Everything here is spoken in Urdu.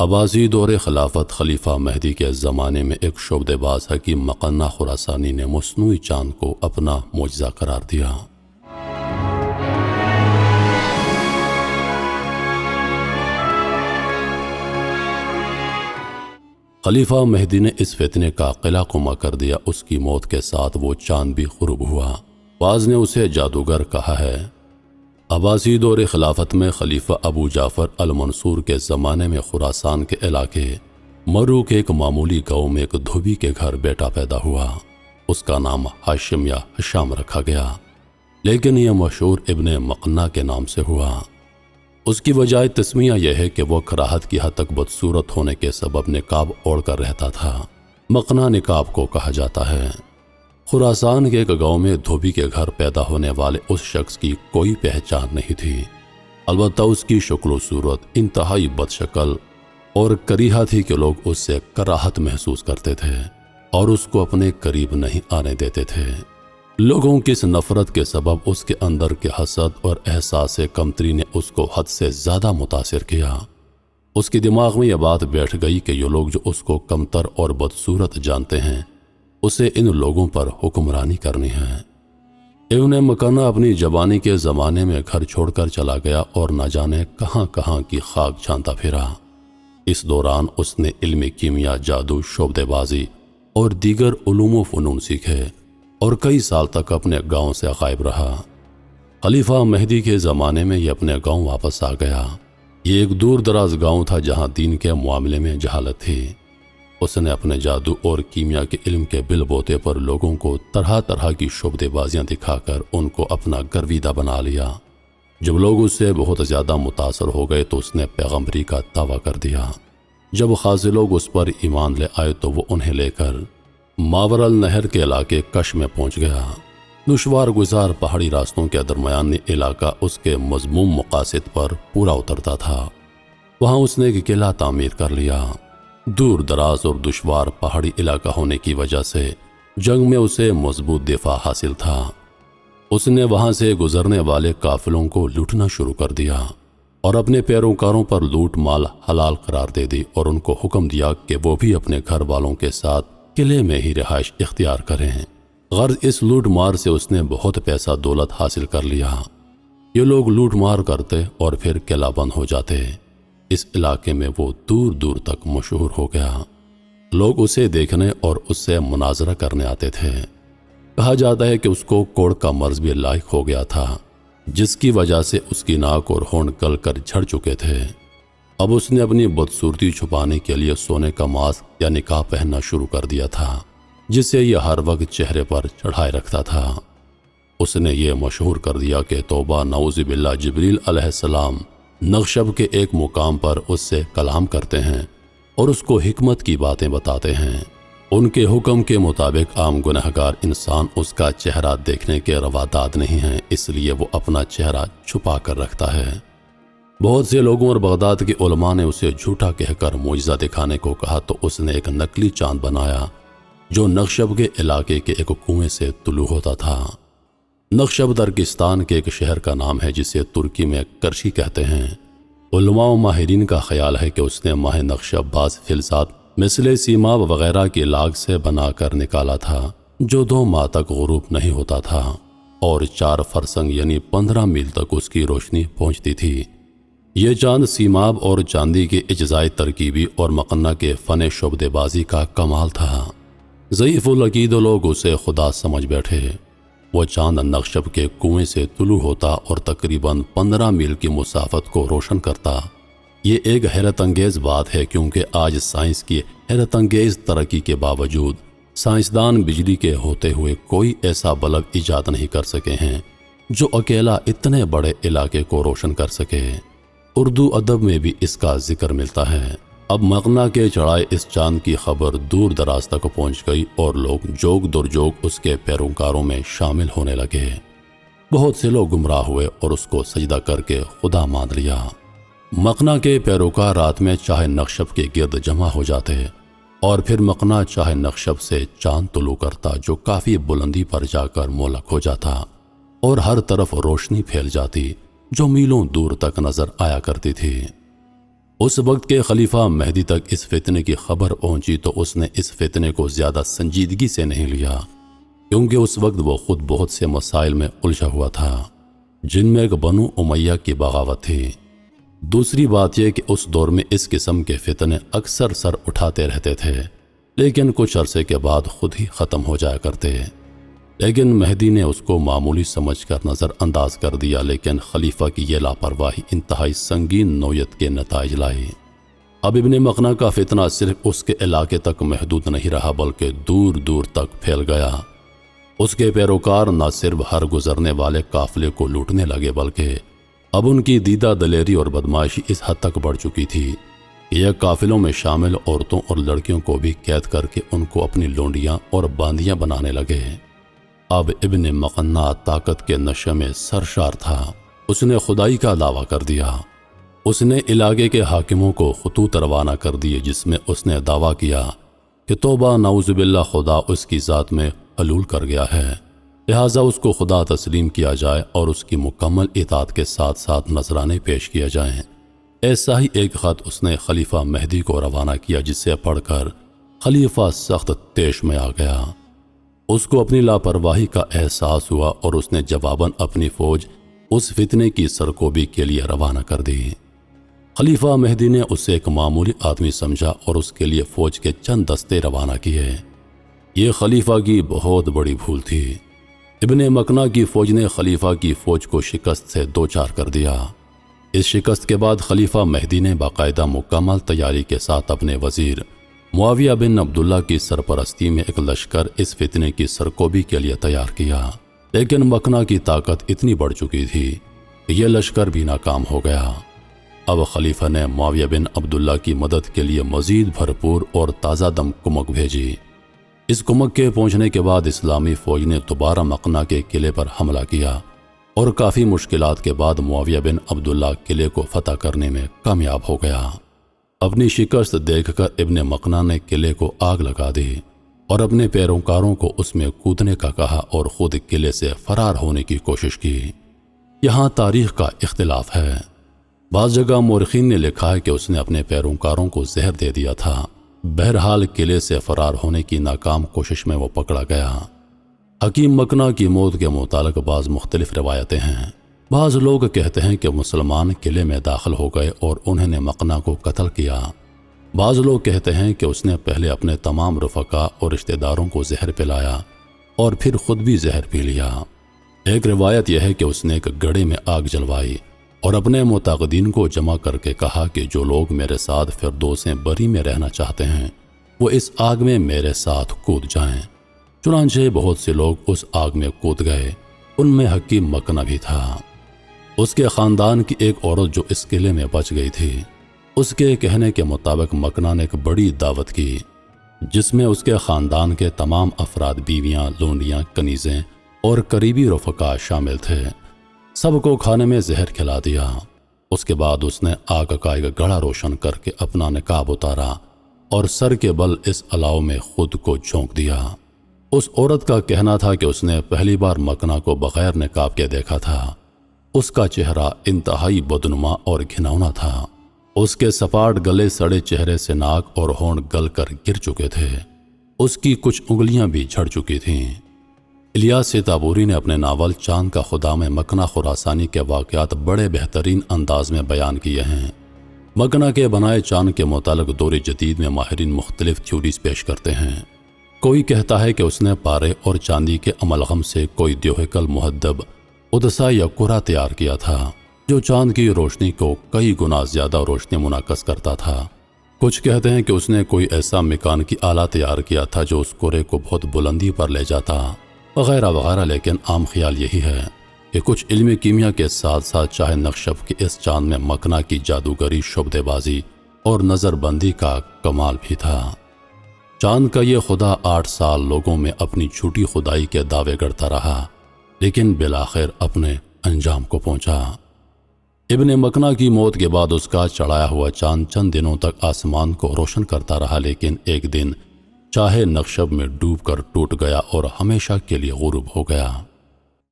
عباسی دور خلافت خلیفہ مہدی کے زمانے میں ایک شعبدے باز حکیم مقنع خراسانی نے مصنوعی چاند کو اپنا معجزہ قرار دیا۔ خلیفہ مہدی نے اس فتنے کا قلع قمع کر دیا۔ اس کی موت کے ساتھ وہ چاند بھی غروب ہوا۔ بعض نے اسے جادوگر کہا ہے۔ عباسی دور خلافت میں خلیفہ ابو جعفر المنصور کے زمانے میں خراسان کے علاقے مرو کے ایک معمولی گاؤں میں ایک دھوبی کے گھر بیٹا پیدا ہوا۔ اس کا نام ہاشم یا ہشام رکھا گیا، لیکن یہ مشہور ابن مقنع کے نام سے ہوا۔ اس کی وجہ تسمیہ یہ ہے کہ وہ کراہت کی حد تک بدصورت ہونے کے سبب نقاب اوڑھ کر رہتا تھا۔ مقنع نقاب کو کہا جاتا ہے۔ خراسان کے ایک گاؤں میں دھوبی کے گھر پیدا ہونے والے اس شخص کی کوئی پہچان نہیں تھی، البتہ اس کی شکل و صورت انتہائی بد شکل اور کریہہ تھی کہ لوگ اس سے کراہت محسوس کرتے تھے اور اس کو اپنے قریب نہیں آنے دیتے تھے۔ لوگوں کی اس نفرت کے سبب اس کے اندر کے حسد اور احساس کمتری نے اس کو حد سے زیادہ متاثر کیا۔ اس کے دماغ میں یہ بات بیٹھ گئی کہ یہ لوگ جو اس کو کمتر اور بدصورت جانتے ہیں، اسے ان لوگوں پر حکمرانی کرنی ہے۔ ابن مقنع اپنی جوانی کے زمانے میں گھر چھوڑ کر چلا گیا اور نہ جانے کہاں کہاں کی خاک چھانتا پھرا۔ اس دوران اس نے علم کیمیا، جادو، شعبدے بازی اور دیگر علوم و فنون سیکھے اور کئی سال تک اپنے گاؤں سے غائب رہا۔ خلیفہ مہدی کے زمانے میں یہ اپنے گاؤں واپس آ گیا۔ یہ ایک دور دراز گاؤں تھا جہاں دین کے معاملے میں جہالت تھی۔ اس نے اپنے جادو اور کیمیا کے علم کے بل بوتے پر لوگوں کو طرح طرح کی شعبدے بازیاں دکھا کر ان کو اپنا گرویدہ بنا لیا۔ جب لوگ اس سے بہت زیادہ متاثر ہو گئے تو اس نے پیغمبری کا دعویٰ کر دیا۔ جب خاصے لوگ اس پر ایمان لے آئے تو وہ انہیں لے کر ماورل نہر کے علاقے کش میں پہنچ گیا۔ دشوار گزار پہاڑی راستوں کے درمیانی علاقہ اس کے مذموم مقاصد پر پورا اترتا تھا۔ وہاں اس نے ایک قلعہ تعمیر کر لیا۔ دور دراز اور دشوار پہاڑی علاقہ ہونے کی وجہ سے جنگ میں اسے مضبوط دفاع حاصل تھا۔ اس نے وہاں سے گزرنے والے قافلوں کو لوٹنا شروع کر دیا اور اپنے پیروکاروں پر لوٹ مال حلال قرار دے دی اور ان کو حکم دیا کہ وہ بھی اپنے گھر والوں کے ساتھ قلعے میں ہی رہائش اختیار کریں۔ غرض اس لوٹ مار سے اس نے بہت پیسہ دولت حاصل کر لیا۔ یہ لوگ لوٹ مار کرتے اور پھر قلعہ بند ہو جاتے۔ اس علاقے میں وہ دور دور تک مشہور ہو گیا۔ لوگ اسے دیکھنے اور اس سے مناظرہ کرنے آتے تھے۔ کہا جاتا ہے کہ اس کو کوڑ کا مرض بھی لاحق ہو گیا تھا، جس کی وجہ سے اس کی ناک اور ہونٹ گل کر جھڑ چکے تھے۔ اب اس نے اپنی بدصورتی چھپانے کے لیے سونے کا ماسک یا نقاب پہننا شروع کر دیا تھا، جسے یہ ہر وقت چہرے پر چڑھائے رکھتا تھا۔ اس نے یہ مشہور کر دیا کہ توبہ نعوذ باللہ جبریل علیہ السلام نقشب کے ایک مقام پر اس سے کلام کرتے ہیں اور اس کو حکمت کی باتیں بتاتے ہیں۔ ان کے حکم کے مطابق عام گنہگار انسان اس کا چہرہ دیکھنے کے رواداد نہیں ہیں، اس لیے وہ اپنا چہرہ چھپا کر رکھتا ہے۔ بہت سے لوگوں اور بغداد کے علماء نے اسے جھوٹا کہہ کر معجزہ دکھانے کو کہا تو اس نے ایک نقلی چاند بنایا جو نقشب کے علاقے کے ایک کنویں سے طلوع ہوتا تھا۔ نقشب ترکستان کے ایک شہر کا نام ہے جسے ترکی میں کرشی کہتے ہیں۔ علماء و ماہرین کا خیال ہے کہ اس نے ماہ نقشب بعض فلزات مثل سیماب وغیرہ کی لاگ سے بنا کر نکالا تھا جو 2 ماہ تک غروب نہیں ہوتا تھا اور 4 فرسنگ یعنی 15 میل تک اس کی روشنی پہنچتی تھی۔ یہ چاند سیماب اور چاندی کے اجزائے ترکیبی اور مقنع کے فن شعبدے بازی کا کمال تھا۔ ضعیف العقید لوگ اسے خدا سمجھ بیٹھے۔ وہ چاند نقشب کے کنویں سے طلوع ہوتا اور تقریباً 15 میل کی مسافت کو روشن کرتا۔ یہ ایک حیرت انگیز بات ہے کیونکہ آج سائنس کی حیرت انگیز ترقی کے باوجود سائنسدان بجلی کے ہوتے ہوئے کوئی ایسا بلب ایجاد نہیں کر سکے ہیں جو اکیلا اتنے بڑے علاقے کو روشن کر سکے۔ اردو ادب میں بھی اس کا ذکر ملتا ہے۔ اب مقنع کے چڑھائے اس چاند کی خبر دور دراز تک پہنچ گئی اور لوگ جوگ در جوگ اس کے پیروکاروں میں شامل ہونے لگے۔ بہت سے لوگ گمراہ ہوئے اور اس کو سجدہ کر کے خدا مان لیا۔ مقنع کے پیروکار رات میں چاہے نقشب کے گرد جمع ہو جاتے اور پھر مقنع چاہے نقشب سے چاند طلوع کرتا جو کافی بلندی پر جا کر مولک ہو جاتا اور ہر طرف روشنی پھیل جاتی جو میلوں دور تک نظر آیا کرتی تھی۔ اس وقت کے خلیفہ مہدی تک اس فتنے کی خبر پہنچی تو اس نے اس فتنے کو زیادہ سنجیدگی سے نہیں لیا، کیونکہ اس وقت وہ خود بہت سے مسائل میں الجھا ہوا تھا، جن میں ایک بنو امیہ کی بغاوت تھی۔ دوسری بات یہ کہ اس دور میں اس قسم کے فتنے اکثر سر اٹھاتے رہتے تھے، لیکن کچھ عرصے کے بعد خود ہی ختم ہو جایا کرتے۔ لیکن مہدی نے اس کو معمولی سمجھ کر نظر انداز کر دیا، لیکن خلیفہ کی یہ لاپرواہی انتہائی سنگین نوعیت کے نتائج لائی۔ اب ابن مقنع کا فتنہ صرف اس کے علاقے تک محدود نہیں رہا، بلکہ دور دور تک پھیل گیا۔ اس کے پیروکار نہ صرف ہر گزرنے والے قافلے کو لوٹنے لگے، بلکہ اب ان کی دیدہ دلیری اور بدمعاشی اس حد تک بڑھ چکی تھی کہ یہ قافلوں میں شامل عورتوں اور لڑکیوں کو بھی قید کر کے ان کو اپنی لونڈیاں اور باندیاں بنانے لگے۔ اب ابن مقنع طاقت کے نشے میں سرشار تھا۔ اس نے خدائی کا دعویٰ کر دیا۔ اس نے علاقے کے حاکموں کو خطوط روانہ کر دیے، جس میں اس نے دعویٰ کیا کہ توبہ نعوذ باللہ، خدا اس کی ذات میں حلول کر گیا ہے، لہٰذا اس کو خدا تسلیم کیا جائے اور اس کی مکمل اطاعت کے ساتھ ساتھ نذرانے پیش کیا جائیں۔ ایسا ہی ایک خط اس نے خلیفہ مہدی کو روانہ کیا، جسے پڑھ کر خلیفہ سخت طیش میں آ گیا۔ اس کو اپنی لاپرواہی کا احساس ہوا اور اس نے جواباً اپنی فوج اس فتنے کی سرکوبی کے لیے روانہ کر دی۔ خلیفہ مہدی نے اسے ایک معمولی آدمی سمجھا اور اس کے لیے فوج کے چند دستے روانہ کیے۔ یہ خلیفہ کی بہت بڑی بھول تھی۔ ابن مقنع کی فوج نے خلیفہ کی فوج کو شکست سے دوچار کر دیا۔ اس شکست کے بعد خلیفہ مہدی نے باقاعدہ مکمل تیاری کے ساتھ اپنے وزیر معاویہ بن عبداللہ کی سرپرستی میں ایک لشکر اس فتنے کی سرکوبی کے لیے تیار کیا، لیکن مقنع کی طاقت اتنی بڑھ چکی تھی کہ یہ لشکر بھی ناکام ہو گیا۔ اب خلیفہ نے معاویہ بن عبداللہ کی مدد کے لیے مزید بھرپور اور تازہ دم کمک بھیجی۔ اس کمک کے پہنچنے کے بعد اسلامی فوج نے دوبارہ مقنع کے قلعے پر حملہ کیا اور کافی مشکلات کے بعد معاویہ بن عبداللہ قلعے کو فتح کرنے میں کامیاب ہو گیا۔ اپنی شکست دیکھ کر ابن مقنع نے قلعے کو آگ لگا دی اور اپنے پیروکاروں کو اس میں کودنے کا کہا اور خود قلعے سے فرار ہونے کی کوشش کی۔ یہاں تاریخ کا اختلاف ہے۔ بعض جگہ مورخین نے لکھا ہے کہ اس نے اپنے پیروکاروں کو زہر دے دیا تھا۔ بہرحال قلعے سے فرار ہونے کی ناکام کوشش میں وہ پکڑا گیا۔ حکیم مقنع کی موت کے متعلق بعض مختلف روایتیں ہیں۔ بعض لوگ کہتے ہیں کہ مسلمان قلعے میں داخل ہو گئے اور انہوں نے مقنع کو قتل کیا۔ بعض لوگ کہتے ہیں کہ اس نے پہلے اپنے تمام رفقا اور رشتہ داروں کو زہر پلایا اور پھر خود بھی زہر پی لیا۔ ایک روایت یہ ہے کہ اس نے ایک گڑھے میں آگ جلوائی اور اپنے متعاقدین کو جمع کر کے کہا کہ جو لوگ میرے ساتھ فردوس بری میں رہنا چاہتے ہیں وہ اس آگ میں میرے ساتھ کود جائیں۔ چنانچہ بہت سے لوگ اس آگ میں کود گئے، ان میں حکیم مقنع بھی تھا۔ اس کے خاندان کی ایک عورت جو اس قلعے میں بچ گئی تھی، اس کے کہنے کے مطابق مقنع نے ایک بڑی دعوت کی جس میں اس کے خاندان کے تمام افراد، بیویاں، لونڈیاں، کنیزیں اور قریبی رفقا شامل تھے۔ سب کو کھانے میں زہر کھلا دیا۔ اس کے بعد اس نے آگ کا ایک گڑھا روشن کر کے اپنا نقاب اتارا اور سر کے بل اس الاؤ میں خود کو جھونک دیا۔ اس عورت کا کہنا تھا کہ اس نے پہلی بار مقنع کو بغیر نقاب کے دیکھا تھا۔ اس کا چہرہ انتہائی بدنما اور گھناؤنا تھا۔ اس کے سپاٹ گلے سڑے چہرے سے ناک اور ہونٹ گل کر گر چکے تھے۔ اس کی کچھ انگلیاں بھی جھڑ چکی تھیں۔ الیاس تابوری نے اپنے ناول چاند کا خدا میں مقنع خراسانی کے واقعات بڑے بہترین انداز میں بیان کیے ہیں۔ مقنع کے بنائے چاند کے متعلق دور جدید میں ماہرین مختلف تھیوریز پیش کرتے ہیں۔ کوئی کہتا ہے کہ اس نے پارے اور چاندی کے املغم سے کوئی دیوہکل مہذب عدسہ یا کرہ تیار کیا تھا جو چاند کی روشنی کو کئی گنا زیادہ روشنی منعکس کرتا تھا۔ کچھ کہتے ہیں کہ اس نے کوئی ایسا میکانیکی آلہ تیار کیا تھا جو اس کرے کو بہت بلندی پر لے جاتا، وغیرہ وغیرہ۔ لیکن عام خیال یہی ہے کہ کچھ علمی کیمیا کے ساتھ ساتھ چاہے نقشب کے اس چاند میں مقنع کی جادوگری، شبدے بازی اور نظر بندی کا کمال بھی تھا۔ چاند کا یہ خدا 8 سال لوگوں میں اپنی جھوٹی خدائی کے دعوے کرتا رہا، لیکن بالآخر اپنے انجام کو پہنچا۔ ابن مقنع کی موت کے بعد اس کا چڑھایا ہوا چاند چند دنوں تک آسمان کو روشن کرتا رہا، لیکن ایک دن چاہے نقشب میں ڈوب کر ٹوٹ گیا اور ہمیشہ کے لیے غروب ہو گیا۔